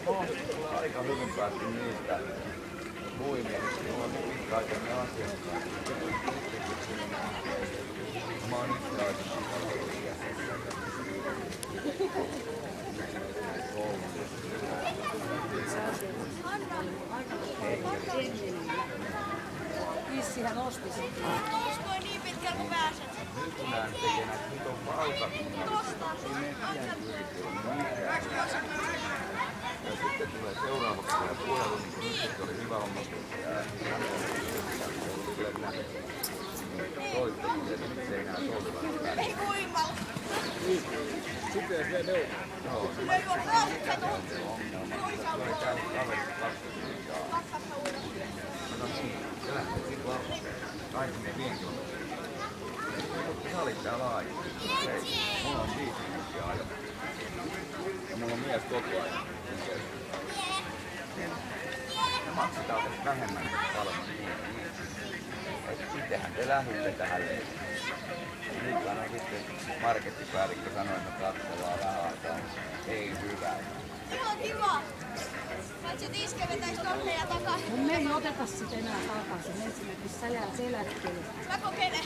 Mulla on aika hyvin päästy niistä muimia, mulla on pitkäaikainen asiakkaat. Mä oon itse Issihän osti sen. Oskoi niin pitkällä kuin pääset. nyt näen tekemään, että nyt on valtakunnallista. Ja sitten tulee seuraavaksi vielä puhelu, niin nyt oli hyvä homma, kun hänellä oli soittanut, että miksei enää soitella. Ei kuivalla. Sitten se ne on. Joo, Ne ei ole rauhassa tunti. se oli käynyt kaverissa 20 minuuttia. No niin, se lähtee sitten lapseen. 25 kilometriä. Mutta sä olit täällä aikaa. Hei, mulla on 5 minuuttia ajo. Ja mulla on mies koko ajan. Ja maksetaan tästä vähemmän palvelua. Itsehän te lähditte tähän leiriin. Nyt sanoi sitten markettipäällikkö sanoi, että katsellaan vähän aikaa. Ei hyvä. Joo, kiva. Katso, Tiske vetäis tonne ja takaisin. Me ei oteta sitä enää takaisin. Ensinnäkin sä jäät eläkkeelle. Mä kokeilen.